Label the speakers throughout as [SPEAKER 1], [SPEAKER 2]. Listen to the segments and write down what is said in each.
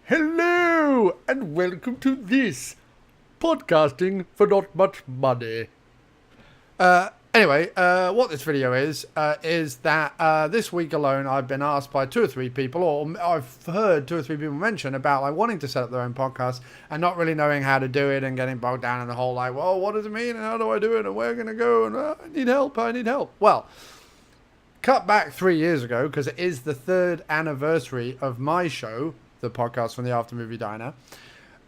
[SPEAKER 1] Hello and welcome to this podcasting for not much money. Anyway, what this video is that this week alone I've been asked by 2 or 3 people, or I've heard 2 or 3 people mention about like wanting to set up their own podcast and not really knowing how to do it and getting bogged down in the whole like, well, what does it mean and how do I do it and where am I going to go and I need help. Well, cut back 3 years ago, because it is the 3rd anniversary of my show, the podcast from the After Movie Diner.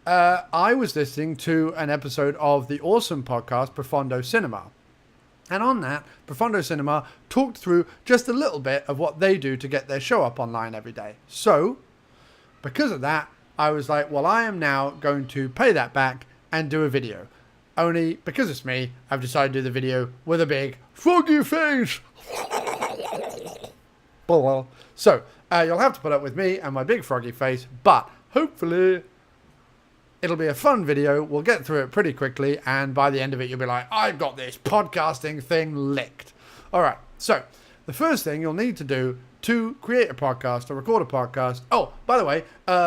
[SPEAKER 1] I was listening to an episode of the awesome podcast Profondo Cinema. And on that, Profondo Cinema talked through just a little bit of what they do to get their show up online every day. So, because of that, I was like, well, I am now going to pay that back and do a video. Only, because it's me, I've decided to do the video with a big froggy face. So, you'll have to put up with me and my big froggy face, but hopefully it'll be a fun video. We'll get through it pretty quickly, and by the end of it, you'll be like, I've got this podcasting thing licked. All right, so the first thing you'll need to do to create a podcast or record a podcast. Oh, by the way,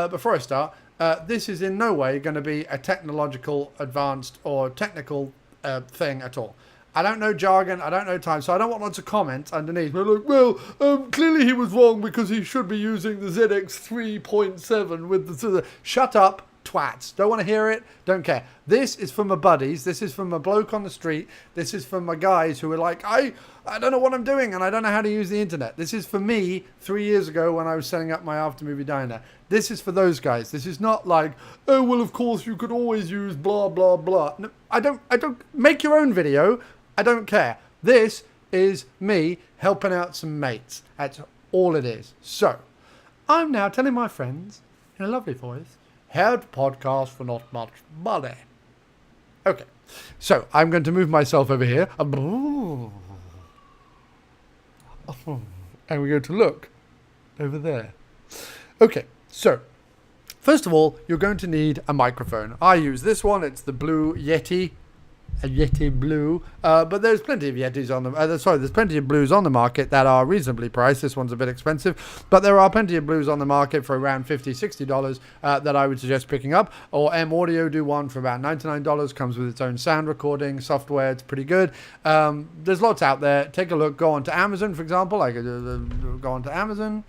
[SPEAKER 1] before I start, this is in no way going to be a technological, advanced, or technical thing at all. I don't know jargon, I don't know time, so I don't want lots of comments underneath. We're like, well, clearly he was wrong because he should be using the ZX 3.7 with the... Shut up, twats. Don't want to hear it, don't care. This is for my buddies, this is for my bloke on the street, this is for my guys who are like, I don't know what I'm doing and I don't know how to use the internet. This is for me 3 years ago when I was setting up my After Movie Diner. This is for those guys. This is not like, oh, well, of course you could always use blah, blah, blah. No, I don't make your own video. I don't care. This is me helping out some mates. That's all it is. So, I'm now telling my friends, in a lovely voice, how to podcast for not much money. Okay, so I'm going to move myself over here. And we're going to look over there. Okay, so, first of all, you're going to need a microphone. I use this one. It's the Blue Yeti. A Yeti Blue, but there's plenty of Yetis on the there's plenty of Blues on the market that are reasonably priced. This one's a bit expensive, but there are plenty of Blues on the market for around $50-$60 that I would suggest picking up. Or M Audio do one for about $99, comes with its own sound recording software. It's pretty good. There's lots out there. Take a look. Go on to Amazon, for example. I could go on to Amazon,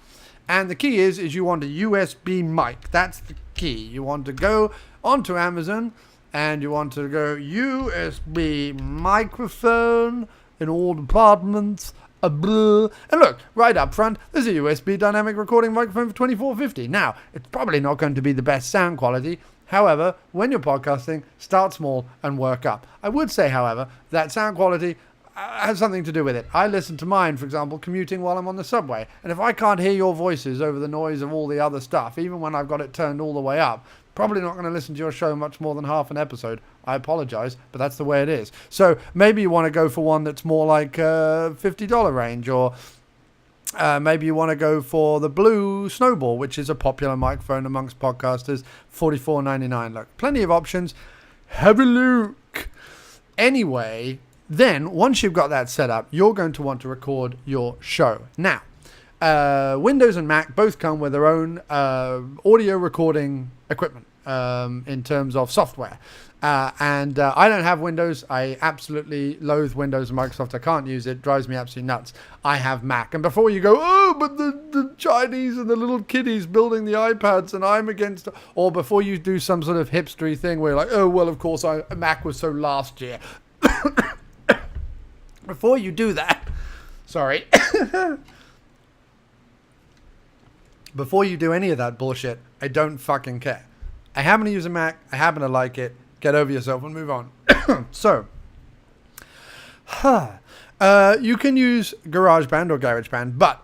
[SPEAKER 1] and the key is you want a USB mic. That's the key. You want to go onto Amazon and you want to go USB microphone in all departments. And look, right up front, there's a USB dynamic recording microphone for $24.50. Now, it's probably not going to be the best sound quality. However, when you're podcasting, start small and work up. I would say, however, that sound quality has something to do with it. I listen to mine, for example, commuting while I'm on the subway. And if I can't hear your voices over the noise of all the other stuff, even when I've got it turned all the way up, probably not going to listen to your show much more than half an episode. I apologize, but that's the way it is. So maybe you want to go for one that's more like $50 range, or maybe you want to go for the Blue Snowball, which is a popular microphone amongst podcasters, $44.99. Look, plenty of options. Have a look. Anyway, then once you've got that set up, you're going to want to record your show. Now, Windows and Mac both come with their own audio recording equipment in terms of software. And I don't have Windows. I absolutely loathe Windows and Microsoft. I can't use it. It drives me absolutely nuts. I have Mac. And before you go, oh, but the Chinese and the little kiddies building the iPads and I'm against... Or before you do some sort of hipstery thing where you're like, oh, well, of course, Mac was so last year. Before you do that... Sorry. Before you do any of that bullshit, I don't fucking care. I happen to use a Mac. I happen to like it. Get over yourself and move on. So, you can use GarageBand or GarageBand, but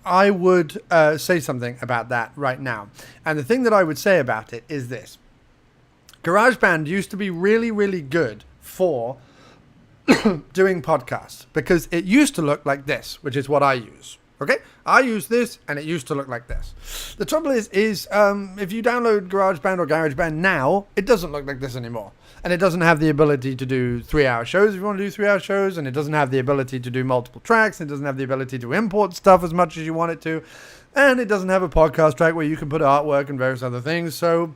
[SPEAKER 1] I would say something about that right now. And the thing that I would say about it is this. GarageBand used to be really, really good for doing podcasts because it used to look like this, which is what I use. Okay, I use this, and it used to look like this. The trouble is if you download GarageBand or GarageBand now, it doesn't look like this anymore. And it doesn't have the ability to do 3-hour shows if you want to do 3-hour shows. And it doesn't have the ability to do multiple tracks. It doesn't have the ability to import stuff as much as you want it to. And it doesn't have a podcast track where you can put artwork and various other things. So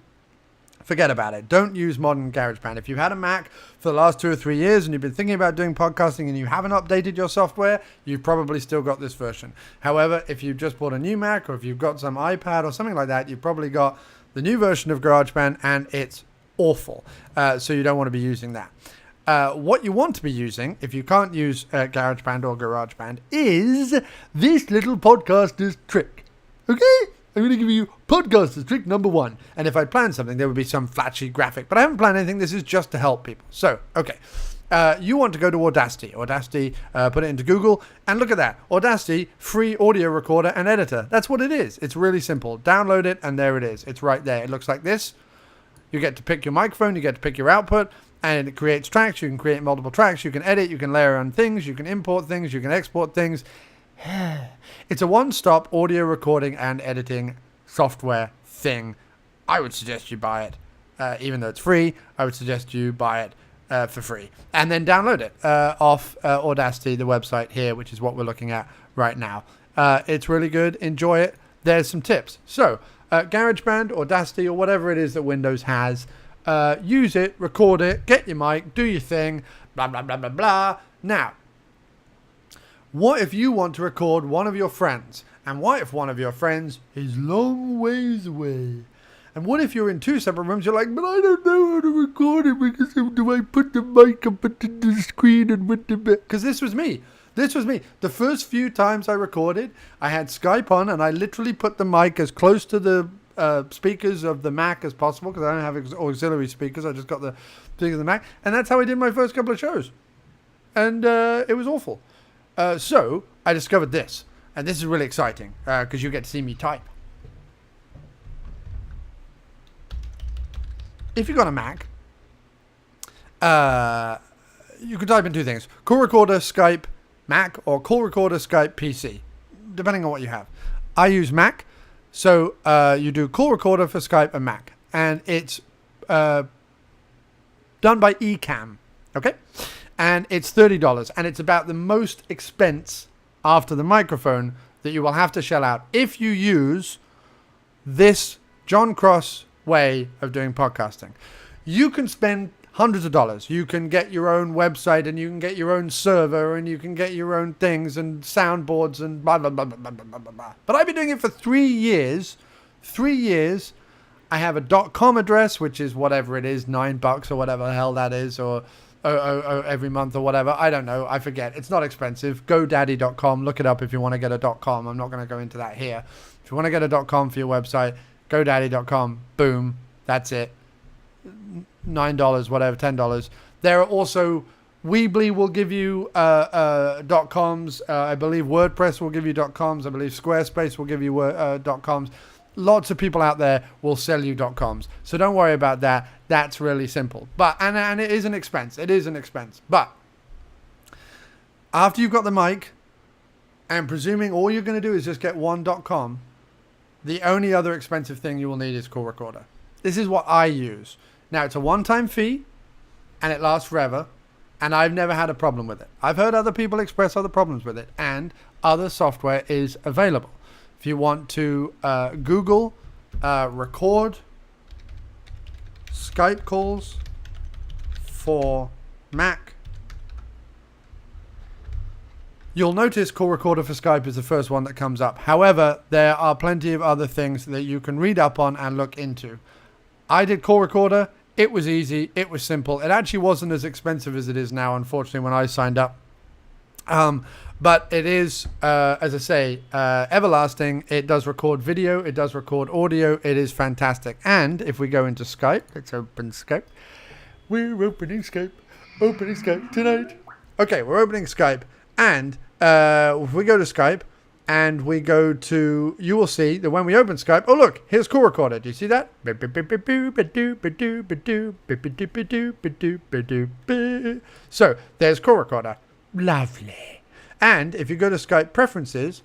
[SPEAKER 1] forget about it. Don't use modern GarageBand. If you've had a Mac for the last 2 or 3 years and you've been thinking about doing podcasting and you haven't updated your software, you've probably still got this version. However, if you've just bought a new Mac or if you've got some iPad or something like that, you've probably got the new version of GarageBand and it's awful. So you don't want to be using that. What you want to be using, if you can't use GarageBand or GarageBand, is this little podcaster's trick. Okay? I'm going to give you podcaster's trick number 1. And if I planned something, there would be some flashy graphic. But I haven't planned anything. This is just to help people. So, okay. You want to go to Audacity. Audacity, put it into Google, and look at that. Audacity, free audio recorder and editor. That's what it is. It's really simple. Download it, and there it is. It's right there. It looks like this. You get to pick your microphone. You get to pick your output. And it creates tracks. You can create multiple tracks. You can edit. You can layer on things. You can import things. You can export things. It's a one-stop audio recording and editing software thing. I would suggest you buy it. Even though it's free, I would suggest you buy it for free. And then download it off Audacity, the website here, which is what we're looking at right now. It's really good. Enjoy it. There's some tips. So, GarageBand, Audacity, or whatever it is that Windows has, use it, record it, get your mic, do your thing, blah, blah, blah, blah, blah. Now, what if you want to record one of your friends? And what if one of your friends is long ways away? And what if you're in 2 separate rooms? You're like, but I don't know how to record it because do I put the mic up into the screen and with the... Because this was me. The first few times I recorded, I had Skype on and I literally put the mic as close to the speakers of the Mac as possible because I don't have auxiliary speakers. I just got the speakers of the Mac. And that's how I did my first couple of shows. And it was awful. So I discovered this, and this is really exciting because you get to see me type. If you've got a Mac, you can type in 2 things: Call Recorder Skype Mac or Call Recorder Skype PC, depending on what you have. I use Mac, so you do Call Recorder for Skype and Mac, and it's done by Ecamm, okay? And it's $30, and it's about the most expense after the microphone that you will have to shell out if you use this John Cross way of doing podcasting. You can spend hundreds of dollars. You can get your own website, and you can get your own server, and you can get your own things and soundboards and blah, blah, blah, blah, blah, blah, blah, blah. But I've been doing it for 3 years. 3 years. I have a .com address, which is whatever it is, $9 or whatever the hell that is, or every month or whatever. I don't know. I forget. It's not expensive. GoDaddy.com. Look it up if you want to get a .com. I'm not going to go into that here. If you want to get a .com for your website, GoDaddy.com. Boom. That's it. $9, whatever, $10. There are also... Weebly will give you .coms. I believe WordPress will give you .coms. I believe Squarespace will give you .coms. Lots of people out there will sell you .coms. So don't worry about that. That's really simple. But and it is an expense. It is an expense. But after you've got the mic, and presuming all you're going to do is just get one .com, the only other expensive thing you will need is Call Recorder. This is what I use. Now, it's a one-time fee, and it lasts forever, and I've never had a problem with it. I've heard other people express other problems with it, and other software is available. If you want to Google record Skype calls for Mac, you'll notice Call Recorder for Skype is the first one that comes up. However, there are plenty of other things that you can read up on and look into. I did Call Recorder. It was easy. It was simple. It actually wasn't as expensive as it is now, unfortunately, when I signed up. But it is, as I say, everlasting. It does record video. It does record audio. It is fantastic. And if we go into Skype, let's open Skype. We're opening Skype. Opening Skype tonight. Okay, we're opening Skype. And if we go to Skype and we go to, you will see that when we open Skype, oh look, here's Call Recorder. Do you see that? So there's Call Recorder. Lovely. And if you go to Skype preferences,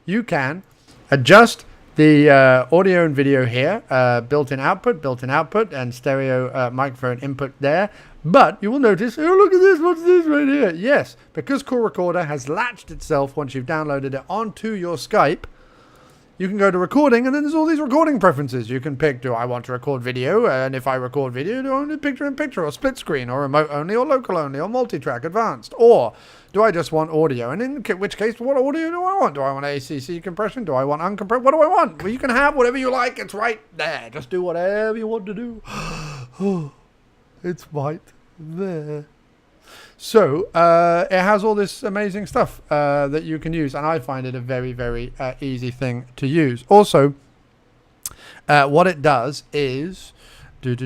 [SPEAKER 1] you can adjust the audio and video here, built-in output, and stereo microphone input there. But you will notice, oh, look at this, what's this right here? Yes, because Call Recorder has latched itself once you've downloaded it onto your Skype, you can go to recording, and then there's all these recording preferences. You can pick, do I want to record video? And if I record video, do I want to picture-in-picture, or split screen, or remote only, or local only, or multi-track advanced? Or do I just want audio? And in which case, what audio do I want? Do I want ACC compression? Do I want uncompressed? What do I want? Well, you can have whatever you like. It's right there. Just do whatever you want to do. It's right there. So it has all this amazing stuff that you can use, and I find it a very, very easy thing to use. Also, what it does is let's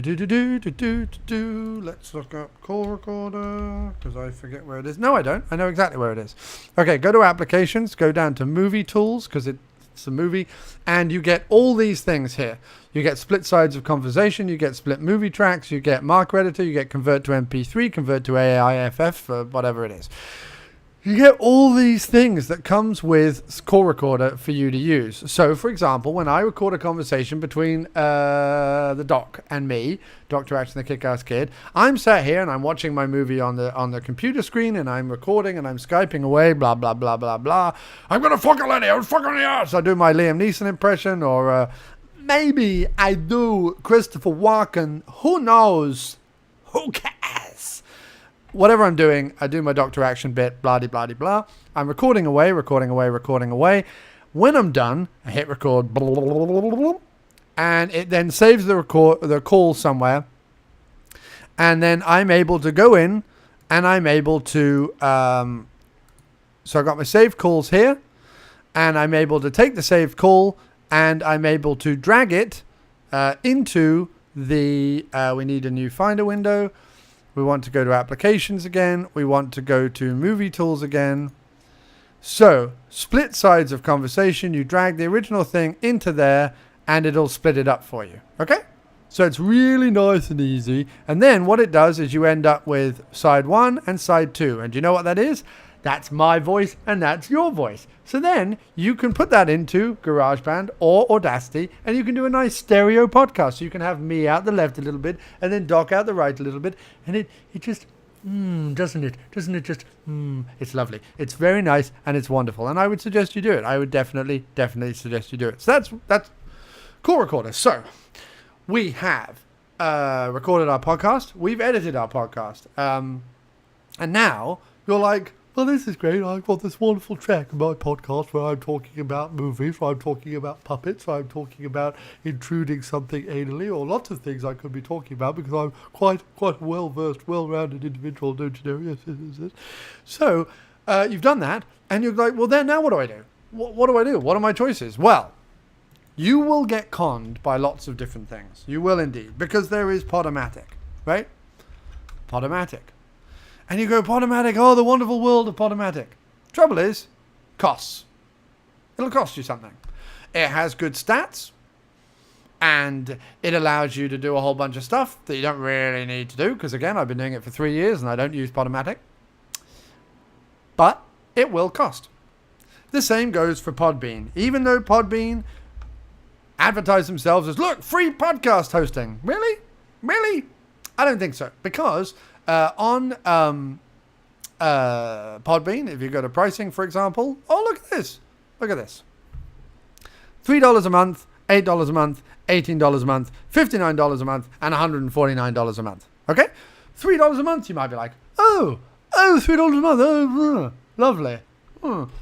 [SPEAKER 1] look up Call Recorder, because I forget where it is. No, I don't. I know exactly where it is. Okay, go to Applications, go down to Movie Tools, because it's a movie, and you get all these things here. You get split sides of conversation, you get split movie tracks, you get marker editor, you get convert to MP3, convert to AIFF, whatever it is. You get all these things that comes with Call Recorder for you to use. So, for example, when I record a conversation between the doc and me, Dr. Action the Kick-Ass Kid, I'm sat here and I'm watching my movie on the computer screen, and I'm recording and I'm Skyping away, blah, blah, blah, blah, blah. I'm going to fuck a lady, I'm fucking the ass. I do my Liam Neeson impression, or maybe I do Christopher Walken. Who knows? Who cares? Whatever I'm doing, I do my Dr. Action bit, blah-de-blah-de-blah. I'm recording away. When I'm done, I hit record, and it then saves the call somewhere. And then I'm able to go in, and I'm able to... so I've got my saved calls here, and I'm able to take the saved call, and I'm able to drag it into the... we need a new Finder window. We want to go to Applications again. We want to go to Movie Tools again. So, split sides of conversation. You drag the original thing into there, and it'll split it up for you. Okay? So it's really nice and easy. And then what it does is you end up with side 1 and side 2. And do you know what that is? That's my voice, and that's your voice. So then you can put that into GarageBand or Audacity, and you can do a nice stereo podcast. So you can have me out the left a little bit, and then Doc out the right a little bit, and it just, doesn't it just, it's lovely. It's very nice, and it's wonderful, and I would suggest you do it. I would definitely suggest you do it. So that's Call Recorder. So we have recorded our podcast. We've edited our podcast. And now you're like, well, this is great. I've got this wonderful track in my podcast where I'm talking about movies, where I'm talking about puppets, where I'm talking about intruding something anally, or lots of things I could be talking about, because I'm quite a well-versed, well-rounded individual, don't you know? Yes. So you've done that, and you're like, well, then now what do I do? What do I do? What are my choices? Well, you will get conned by lots of different things. You will indeed, because there is Podomatic, right? Podomatic. And you go, Podomatic, oh, the wonderful world of Podomatic. Trouble is, costs. It'll cost you something. It has good stats, and it allows you to do a whole bunch of stuff that you don't really need to do, because, again, I've been doing it for 3 years, and I don't use Podomatic. But it will cost. The same goes for Podbean. Even though Podbean advertise themselves as, look, free podcast hosting. Really? I don't think so, because... on Podbean, if you go to pricing, for example, oh, look at this. $3 a month, $8 a month, $18 a month, $59 a month, and $149 a month. Okay? $3 a month, you might be like, oh, $3 a month, oh, lovely,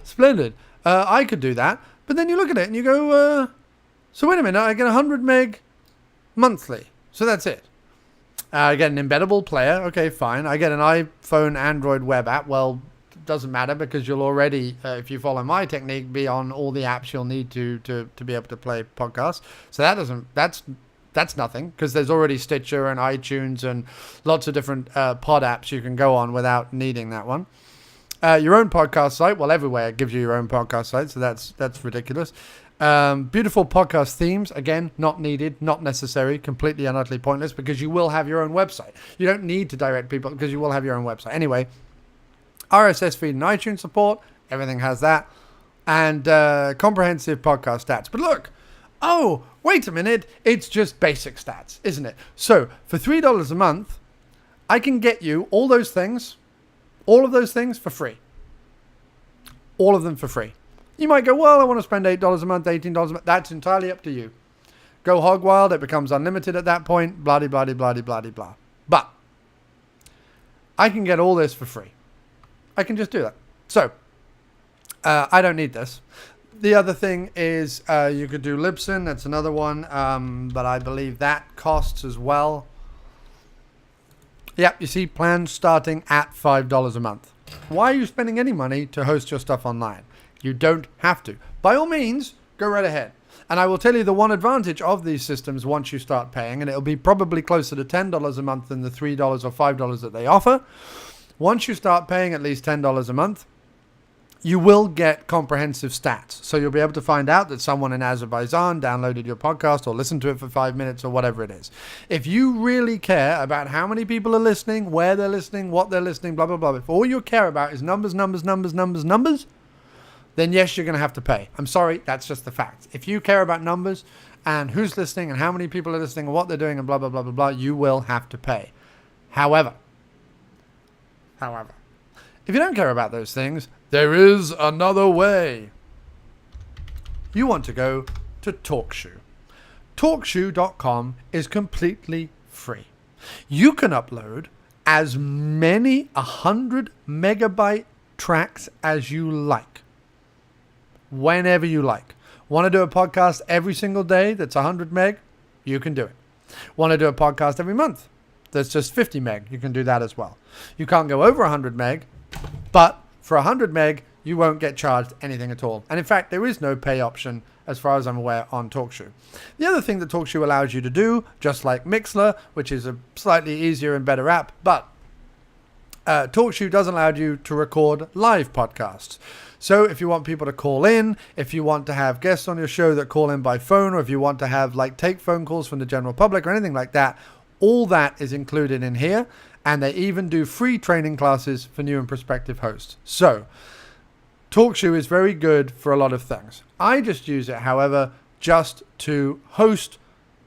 [SPEAKER 1] splendid. I could do that. But then you look at it and you go, so wait a minute, I get 100 meg monthly. So that's it. I get an embeddable player. Okay, fine. I get an iPhone, Android web app. Well, it doesn't matter, because you'll already, if you follow my technique, be on all the apps you'll need to be able to play podcasts. So that's nothing, because there's already Stitcher and iTunes and lots of different pod apps you can go on without needing that one. Your own podcast site. Well, everywhere it gives you your own podcast site, so that's ridiculous. Beautiful podcast themes, again, not needed, not necessary, completely and utterly pointless, because you will have your own website. You don't need to direct people, because you will have your own website. Anyway, RSS feed and iTunes support, everything has that, and comprehensive podcast stats. But look, oh, wait a minute, it's just basic stats, isn't it? So for $3 a month, I can get you all of those things for free. All of them for free. You might go, well, I want to spend $8 a month, $18 a month. That's entirely up to you. Go hog wild. It becomes unlimited at that point. Blah, blah, blah, blah, blah, blah. But I can get all this for free. I can just do that. So I don't need this. The other thing is you could do Libsyn. That's another one. But I believe that costs as well. Yep, you see, plans starting at $5 a month. Why are you spending any money to host your stuff online? You don't have to. By all means, go right ahead. And I will tell you the one advantage of these systems once you start paying, and it'll be probably closer to $10 a month than the $3 or $5 that they offer. Once you start paying at least $10 a month, you will get comprehensive stats. So you'll be able to find out that someone in Azerbaijan downloaded your podcast or listened to it for 5 minutes or whatever it is. If you really care about how many people are listening, where they're listening, what they're listening, blah, blah, blah, if all you care about is numbers, then yes, you're going to have to pay. I'm sorry, that's just the fact. If you care about numbers and who's listening and how many people are listening and what they're doing and blah, blah, blah, blah, blah, you will have to pay. However, if you don't care about those things, there is another way. You want to go to Talkshoe. Talkshoe.com is completely free. You can upload as many 100 megabyte tracks as you like. Whenever you like. Want to do a podcast every single day that's 100 meg? You can do it. Want to do a podcast every month that's just 50 meg? You can do that as well. You can't go over 100 meg, but for 100 meg, you won't get charged anything at all. And in fact, there is no pay option as far as I'm aware on Talkshoe. The other thing that Talkshoe allows you to do, just like Mixler, which is a slightly easier and better app, but Talkshoe does allow you to record live podcasts. So if you want people to call in, if you want to have guests on your show that call in by phone, or if you want to have take phone calls from the general public or anything like that, all that is included in here. And they even do free training classes for new and prospective hosts. So Talkshoe is very good for a lot of things. I just use it, however, just to host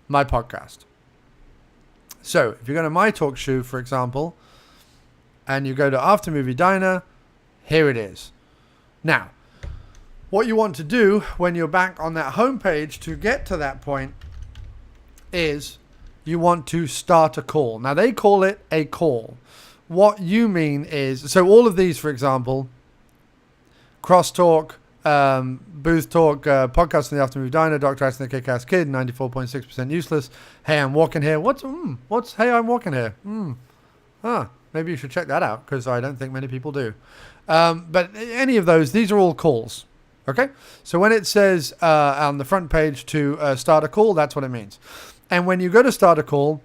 [SPEAKER 1] my podcast. So if you go to my Talkshoe, for example, and you go to After Movie Diner, here it is. Now, what you want to do when you're back on that homepage to get to that point is you want to start a call. Now, they call it a call. What you mean is, so all of these, for example, Crosstalk, Booth Talk, Podcast in the Afternoon Diner, Dr. Ass and the Kick-Ass Kid, 94.6% Useless, Hey, I'm Walking Here. What's Hey, I'm Walking Here? Maybe you should check that out, because I don't think many people do. But any of those, these are all calls. Okay? So when it says on the front page to start a call, that's what it means. And when you go to start a call,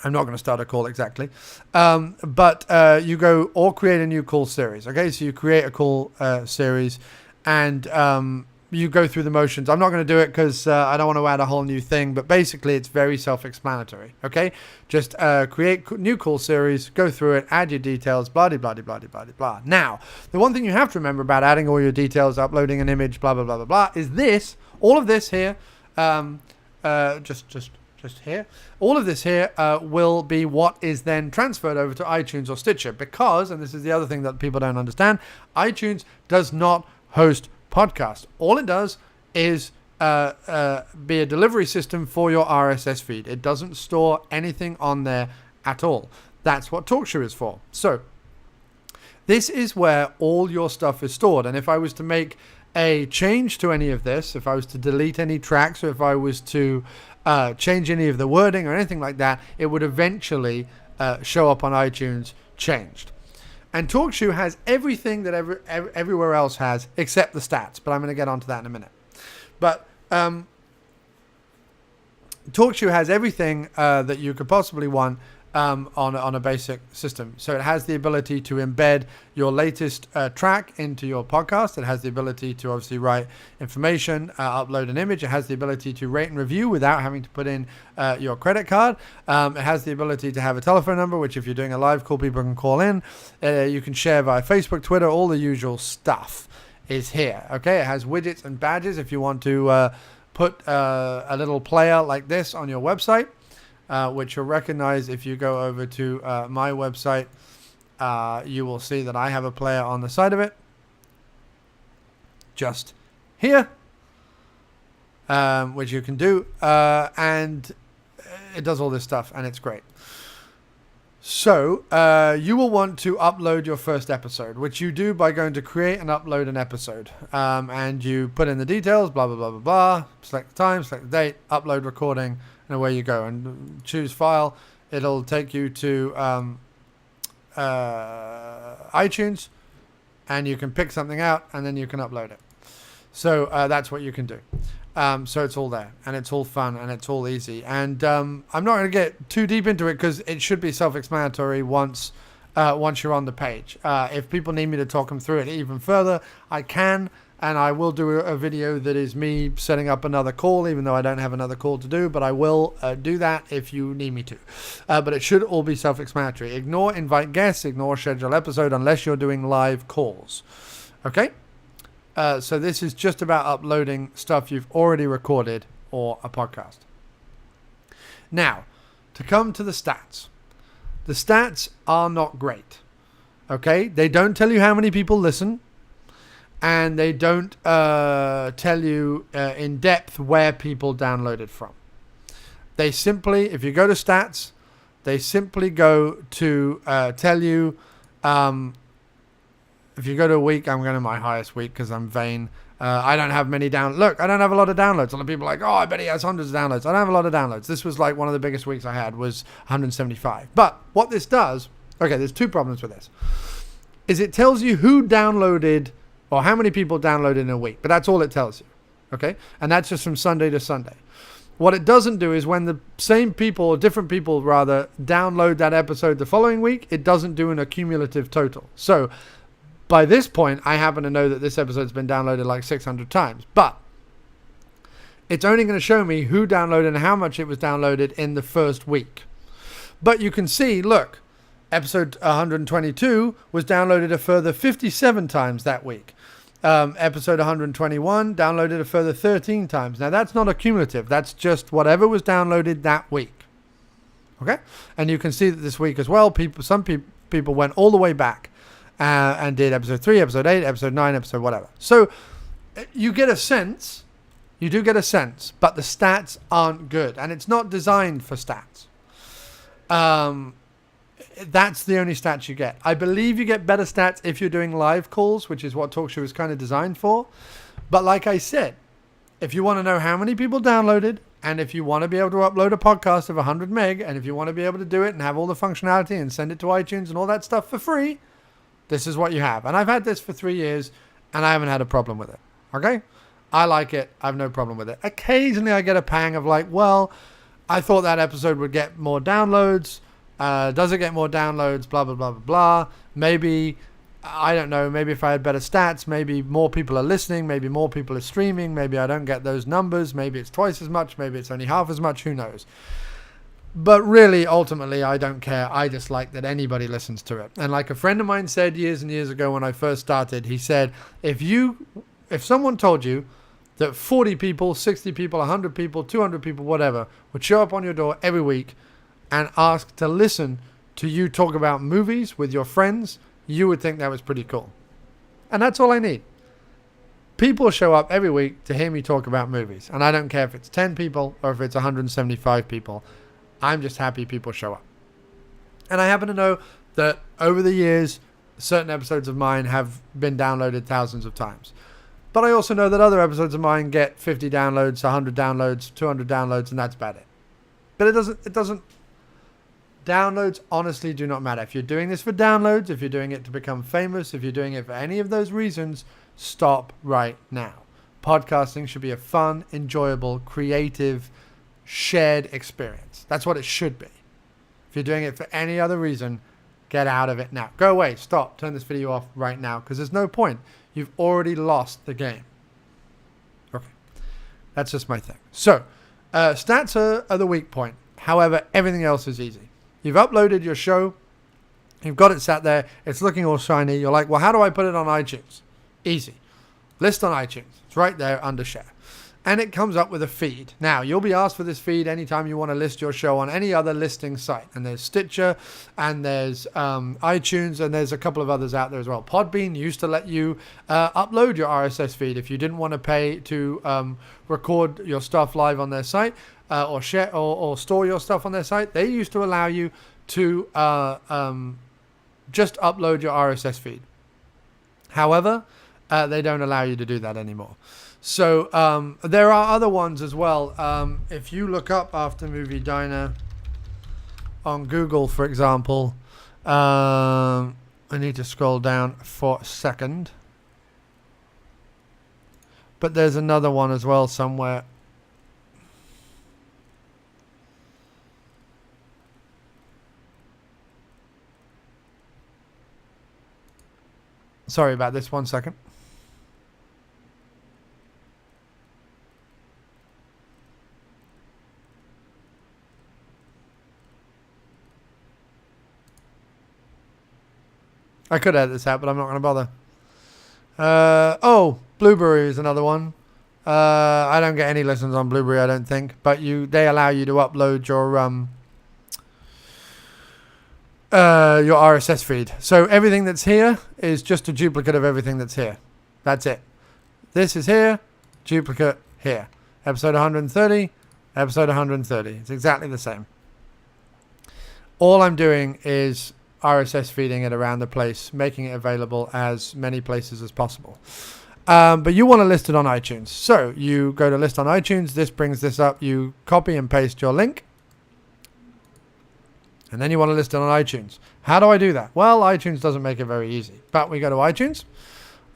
[SPEAKER 1] I'm not going to start a call exactly, but you go or create a new call series. Okay, so you create a call series and you go through the motions. I'm not going to do it because I don't want to add a whole new thing, but basically it's very self-explanatory. Okay, just create new call series, go through it, add your details, blah, blah, blah, blah, blah, blah. Now, the one thing you have to remember about adding all your details, uploading an image, blah, blah, blah, blah, blah, is this, all of this here, just here. All of this here will be what is then transferred over to iTunes or Stitcher because, and this is the other thing that people don't understand, iTunes does not host podcasts. All it does is be a delivery system for your RSS feed. It doesn't store anything on there at all. That's what Talkshoe is for. So this is where all your stuff is stored. And if I was to make a change to any of this, if I was to delete any tracks, or if I was to change any of the wording or anything like that, it would eventually show up on iTunes changed. And Talkshoe has everything that everywhere else has except the stats, but I'm going to get onto that in a minute. But Talkshoe has everything that you could possibly want on a basic system. So it has the ability to embed your latest track into your podcast. It has the ability to obviously write information, upload an image. It has the ability to rate and review without having to put in your credit card. It has the ability to have a telephone number, which if you're doing a live call, people can call in. You can share via Facebook, Twitter, all the usual stuff is here. Okay, it has widgets and badges if you want to put a little player like this on your website, which you'll recognize if you go over to my website. You will see that I have a player on the side of it, just here, which you can do, and it does all this stuff, and it's great. So you will want to upload your first episode, which you do by going to create and upload an episode, and you put in the details, blah blah blah blah blah, select the time, select the date, upload recording, and away you go, and choose file. It'll take you to iTunes, and you can pick something out, and then you can upload it. So that's what you can do. So it's all there, and it's all fun, and it's all easy. And I'm not going to get too deep into it because it should be self-explanatory once you're on the page. If people need me to talk them through it even further, I can, and I will do a video that is me setting up another call, even though I don't have another call to do, but I will do that if you need me to. But it should all be self-explanatory. Ignore invite guests, ignore schedule episode unless you're doing live calls. Okay? So this is just about uploading stuff you've already recorded or a podcast. Now, to come to the stats. The stats are not great. Okay? They don't tell you how many people listen. And they don't tell you in depth where people downloaded from. They simply, if you go to stats, they simply go to tell you... if you go to a week, I'm going to my highest week because I'm vain. I don't have many Look, I don't have a lot of downloads. A lot of people are like, oh, I bet he has hundreds of downloads. I don't have a lot of downloads. This was like one of the biggest weeks I had was 175. But what this does, okay, there's two problems with this, is it tells you who downloaded or how many people downloaded in a week. But that's all it tells you, okay? And that's just from Sunday to Sunday. What it doesn't do is when the same people, or different people rather, download that episode the following week, it doesn't do an accumulative total. So by this point, I happen to know that this episode's been downloaded like 600 times. But it's only going to show me who downloaded and how much it was downloaded in the first week. But you can see, look, episode 122 was downloaded a further 57 times that week. Episode 121 downloaded a further 13 times. Now, that's not accumulative. That's just whatever was downloaded that week. Okay? And you can see that this week as well, some people went all the way back and did episode 3, episode 8, episode 9, episode whatever. So you get a sense. You do get a sense. But the stats aren't good. And it's not designed for stats. That's the only stats you get. I believe you get better stats if you're doing live calls, which is what Talkshoe is kind of designed for. But like I said, if you want to know how many people downloaded, and if you want to be able to upload a podcast of 100 meg, and if you want to be able to do it and have all the functionality and send it to iTunes and all that stuff for free, this is what you have. And I've had this for 3 years, and I haven't had a problem with it. Okay? I like it. I have no problem with it. Occasionally I get a pang of like, well, I thought that episode would get more downloads. Does it get more downloads? Blah, blah, blah, blah, blah. Maybe, I don't know, maybe if I had better stats, maybe more people are listening, maybe more people are streaming, maybe I don't get those numbers, maybe it's twice as much, maybe it's only half as much, who knows. But really, ultimately, I don't care. I just like that anybody listens to it. And like a friend of mine said years and years ago when I first started, he said, if someone told you that 40 people, 60 people, 100 people, 200 people, whatever, would show up on your door every week and ask to listen to you talk about movies with your friends, you would think that was pretty cool. And that's all I need. People show up every week to hear me talk about movies. And I don't care if it's 10 people or if it's 175 people. I'm just happy people show up. And I happen to know that over the years, certain episodes of mine have been downloaded thousands of times. But I also know that other episodes of mine get 50 downloads, 100 downloads, 200 downloads, and that's about it. But it doesn't, downloads honestly do not matter. If you're doing this for downloads, if you're doing it to become famous, if you're doing it for any of those reasons, stop right now. Podcasting should be a fun, enjoyable, creative, shared experience. That's what it should be. If you're doing it for any other reason, get out of it now. Go away. Stop. Turn this video off right now because there's no point. You've already lost the game. Okay. That's just my thing. So, stats are the weak point. However, everything else is easy. You've uploaded your show. You've got it sat there. It's looking all shiny. You're like, well, how do I put it on iTunes? Easy. List on iTunes. It's right there under share. and it comes up with a feed. Now, you'll be asked for this feed anytime you want to list your show on any other listing site. And there's Stitcher, and there's iTunes, and there's a couple of others out there as well. Podbean used to let you upload your RSS feed if you didn't want to pay to record your stuff live on their site or share or store your stuff on their site. They used to allow you to just upload your RSS feed. However, they don't allow you to do that anymore. So there are other ones as well. If you look up After Movie Diner on Google, for example, I need to scroll down for a second. But there's another one as well somewhere. Sorry about this, 1 second. I could edit this out, but I'm not going to bother. Blueberry is another one. I don't get any listens on Blueberry, I don't think. But they allow you to upload your RSS feed. So everything that's here is just a duplicate of everything that's here. That's it. This is here, duplicate here. Episode 130, episode 130. It's exactly the same. All I'm doing is RSS feeding it around the place, making it available as many places as possible. But you want to list it on iTunes. So you go to list on iTunes. This brings this up. You copy and paste your link. And then you want to list it on iTunes. How do I do that? Well, iTunes doesn't make it very easy. But we go to iTunes.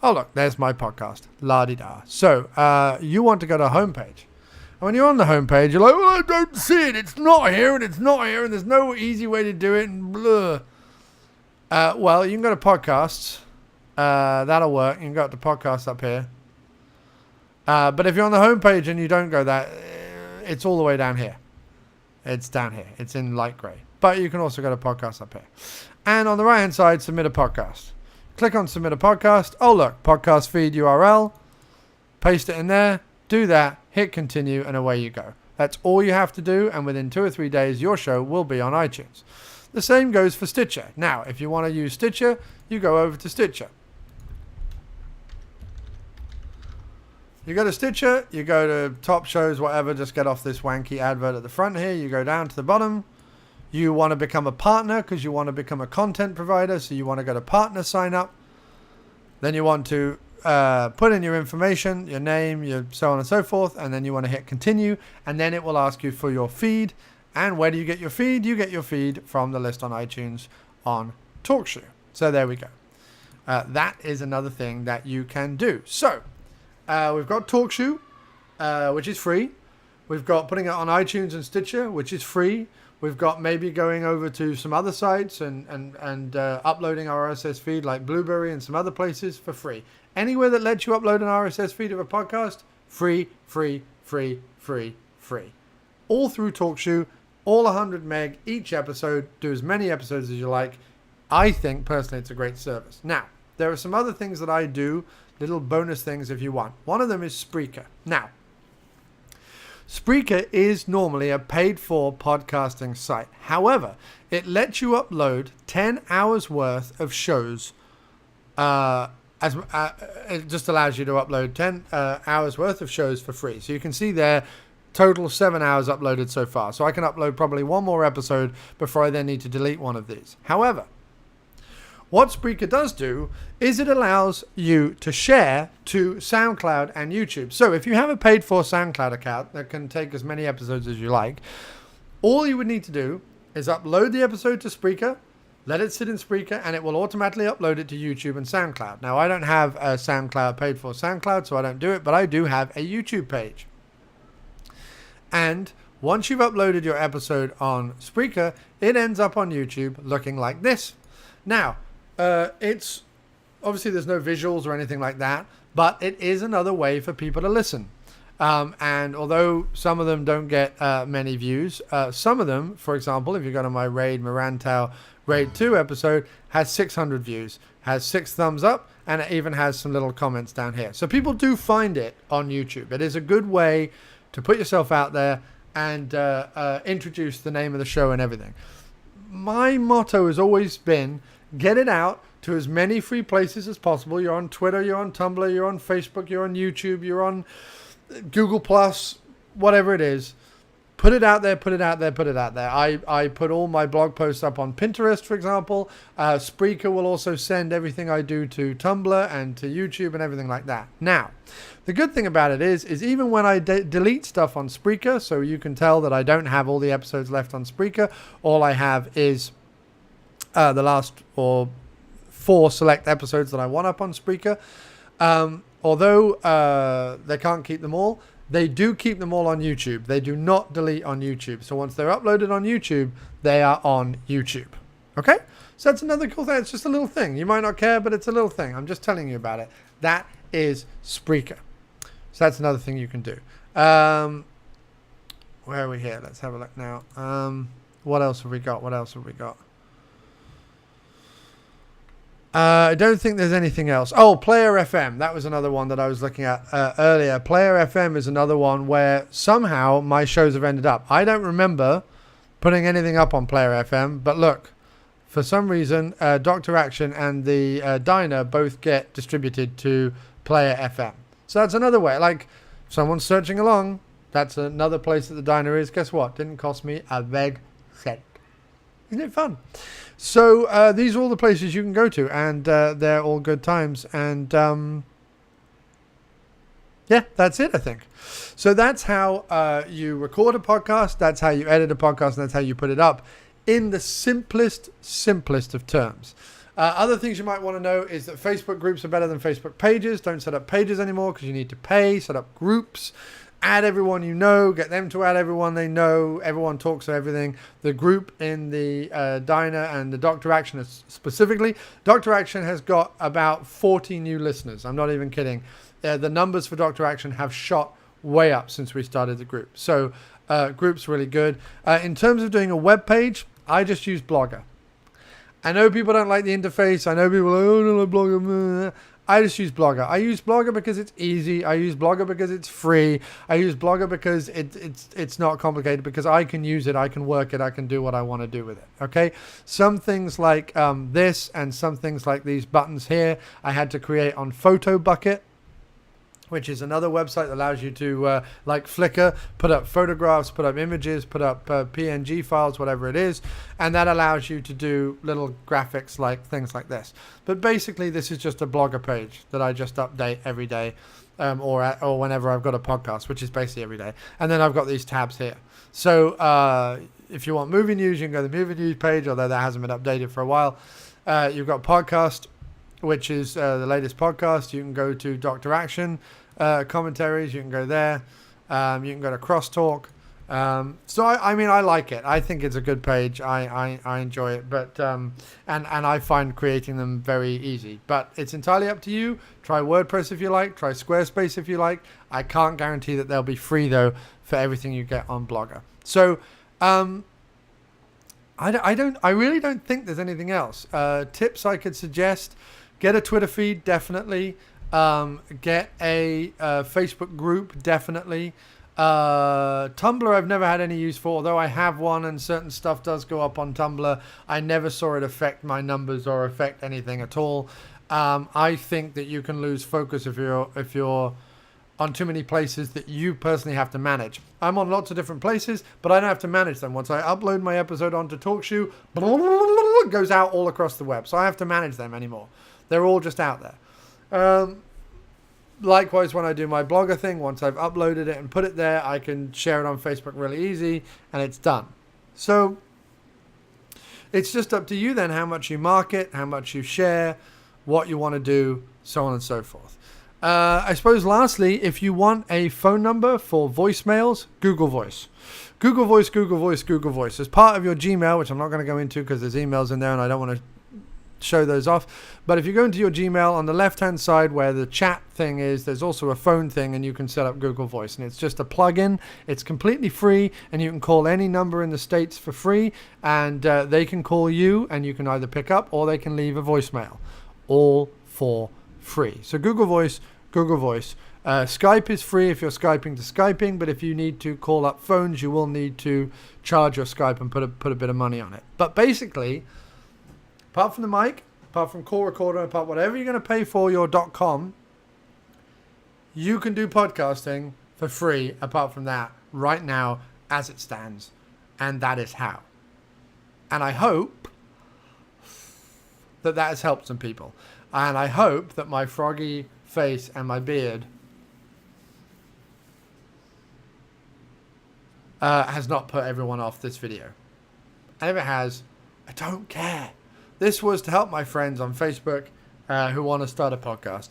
[SPEAKER 1] Oh, look, there's my podcast. La-di-da. So you want to go to homepage. And when you're on the homepage, you're like, well, I don't see it. It's not here, and it's not here, and there's no easy way to do it, and blah. Well, you can go to podcasts. That'll work. You can go to podcasts up here. But if you're on the homepage and you don't go that, it's all the way down here. It's down here. It's in light grey. But you can also go to podcasts up here. And on the right-hand side, submit a podcast. Click on submit a podcast. Oh, look, podcast feed URL. Paste it in there. Do that. Hit continue, and away you go. That's all you have to do, and within 2 or 3 days, your show will be on iTunes. The same goes for Stitcher. Now, if you want to use Stitcher, you go over to Stitcher. You go to Stitcher, you go to top shows, whatever, just get off this wanky advert at the front here. You go down to the bottom. You want to become a partner because you want to become a content provider. So you want to go to partner sign up. Then you want to put in your information, your name, your so on and so forth. And then you want to hit continue. And then it will ask you for your feed. And where do you get your feed? You get your feed from the list on iTunes on Talkshoe. So there we go. That is another thing that you can do. So we've got Talkshoe, which is free. We've got putting it on iTunes and Stitcher, which is free. We've got maybe going over to some other sites and uploading our RSS feed like Blueberry and some other places for free. Anywhere that lets you upload an RSS feed of a podcast, free, free, free, free, free. All through Talkshoe, all 100 meg each episode. Do as many episodes as you like. I think, personally, it's a great service. Now, there are some other things that I do, little bonus things if you want. One of them is Spreaker. Now, Spreaker is normally a paid-for podcasting site. However, it lets you upload 10 hours worth of shows. It just allows you to upload 10 hours worth of shows for free. So you can see there, total 7 hours uploaded so far. So I can upload probably one more episode before I then need to delete one of these. However, what Spreaker does do is it allows you to share to SoundCloud and YouTube. So if you have a paid-for SoundCloud account that can take as many episodes as you like, all you would need to do is upload the episode to Spreaker, let it sit in Spreaker, and it will automatically upload it to YouTube and SoundCloud. Now, I don't have a SoundCloud paid-for SoundCloud, so I don't do it, but I do have a YouTube page. And once you've uploaded your episode on Spreaker, it ends up on YouTube looking like this. Now, it's obviously there's no visuals or anything like that, but it is another way for people to listen. And although some of them don't get many views, some of them, for example, if you go to my Raid Marantau Raid 2 episode, has 600 views, has 6 thumbs up, and it even has some little comments down here. So people do find it on YouTube. It is a good way to put yourself out there and introduce the name of the show and everything. My motto has always been, get it out to as many free places as possible. You're on Twitter, you're on Tumblr, you're on Facebook, you're on YouTube, you're on Google Plus, whatever it is. Put it out there, put it out there, put it out there. I put all my blog posts up on Pinterest, for example. Spreaker will also send everything I do to Tumblr and to YouTube and everything like that. Now, the good thing about it is even when I delete stuff on Spreaker, so you can tell that I don't have all the episodes left on Spreaker, all I have is the last 4 select episodes that I want up on Spreaker. Although they can't keep them all, they do keep them all on YouTube. They do not delete on YouTube. So once they're uploaded on YouTube, they are on YouTube. Okay? So that's another cool thing. It's just a little thing. You might not care, but it's a little thing. I'm just telling you about it. That is Spreaker. So that's another thing you can do. Where are we here? Let's have a look now. What else have we got? I don't think there's anything else. Oh, Player FM. That was another one that I was looking at earlier. Player FM is another one where somehow my shows have ended up. I don't remember putting anything up on Player FM, but look, for some reason, Dr. Action and the Diner both get distributed to Player FM. So that's another way. Like, if someone's searching along, that's another place that the Diner is. Guess what? Didn't cost me a red cent. Isn't it fun? So these are all the places you can go to, and they're all good times. And yeah, that's it, I think. So that's how you record a podcast, that's how you edit a podcast, and that's how you put it up in the simplest of terms. Other things you might want to know is that Facebook groups are better than Facebook pages. Don't set up pages anymore because you need to pay. Set up groups. Add everyone you know, get them to add everyone they know, everyone talks to everything. The group in the Diner and the Dr. Action specifically, Dr. Action has got about 40 new listeners. I'm not even kidding. The numbers for Dr. Action have shot way up since we started the group. So group's really good. In terms of doing a web page, I just use Blogger. I know people don't like the interface. I know people are like, oh, I don't like Blogger. I just use Blogger. I use Blogger because it's easy. I use Blogger because it's free. I use Blogger because it's not complicated, because I can use it, I can work it, I can do what I want to do with it. Okay? Some things like this and some things like these buttons here, I had to create on PhotoBucket, which is another website that allows you to, like Flickr, put up photographs, put up images, put up PNG files, whatever it is, and that allows you to do little graphics like things like this. But basically, this is just a Blogger page that I just update every day, or whenever I've got a podcast, which is basically every day. And then I've got these tabs here. So if you want movie news, you can go to the movie news page, although that hasn't been updated for a while. You've got podcast, which is the latest podcast. You can go to Dr. Action commentaries. You can go there. You can go to Crosstalk. So I mean, I like it. I think it's a good page. I enjoy it. But and I find creating them very easy. But it's entirely up to you. Try WordPress if you like. Try Squarespace if you like. I can't guarantee that they'll be free though for everything you get on Blogger. So I really don't think there's anything else. Tips I could suggest. Get a Twitter feed, definitely. Get a Facebook group, definitely. Tumblr I've never had any use for, although I have one and certain stuff does go up on Tumblr. I never saw it affect my numbers or affect anything at all. I think that you can lose focus if you're on too many places that you personally have to manage. I'm on lots of different places, but I don't have to manage them. Once I upload my episode onto Talkshoe, it goes out all across the web, so I have to manage them anymore. They're all just out there. Likewise, when I do my Blogger thing, once I've uploaded it and put it there, I can share it on Facebook really easy, and it's done. So it's just up to you then how much you market, how much you share, what you want to do, so on and so forth. I suppose lastly, if you want a phone number for voicemails, Google Voice. Google Voice. As part of your Gmail, which I'm not going to go into because there's emails in there and I don't want to show those off. But if you go into your Gmail, on the left-hand side where the chat thing is, there's also a phone thing, and you can set up Google Voice. And it's just a plug-in. It's completely free, and you can call any number in the States for free, and they can call you, and you can either pick up or they can leave a voicemail, all for free. So Google Voice, Google Voice. Skype is free if you're Skyping to Skyping, but if you need to call up phones, you will need to charge your Skype and put a bit of money on it. But basically, apart from the mic, apart from call recorder, apart whatever you're going to pay for your .com, you can do podcasting for free apart from that right now as it stands. And that is how. And I hope that has helped some people. And I hope that my froggy face and my beard has not put everyone off this video. And if it has, I don't care. This was to help my friends on Facebook who want to start a podcast.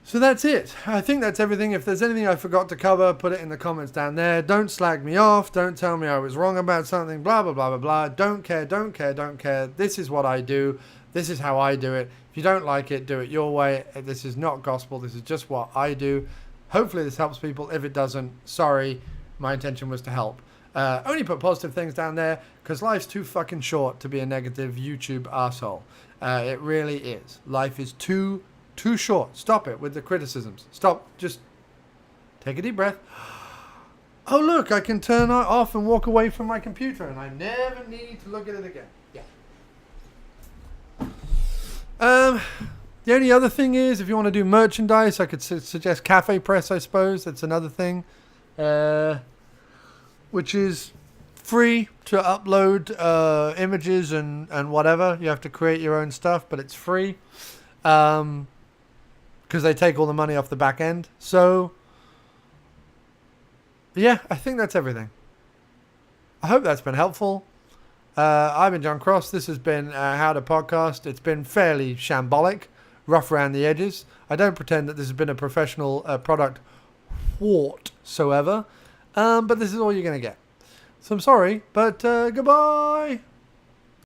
[SPEAKER 1] So that's it. I think that's everything. If there's anything I forgot to cover, put it in the comments down there. Don't slag me off. Don't tell me I was wrong about something. Blah, blah, blah, blah, blah. Don't care, don't care, don't care. This is what I do. This is how I do it. If you don't like it, do it your way. This is not gospel. This is just what I do. Hopefully this helps people. If it doesn't, sorry. My intention was to help. Only put positive things down there because life's too fucking short to be a negative YouTube arsehole. It really is. Life is too short. Stop it with the criticisms. Stop. Just take a deep breath. Oh, look, I can turn it off and walk away from my computer and I never need to look at it again. Yeah. The only other thing is, if you want to do merchandise, I could suggest Cafe Press, I suppose. That's another thing. Which is free to upload images and whatever. You have to create your own stuff, but it's free because they take all the money off the back end. So, yeah, I think that's everything. I hope that's been helpful. I've been John Cross. This has been How to Podcast. It's been fairly shambolic, rough around the edges. I don't pretend that this has been a professional product whatsoever. But this is all you're going to get. So I'm sorry, but goodbye.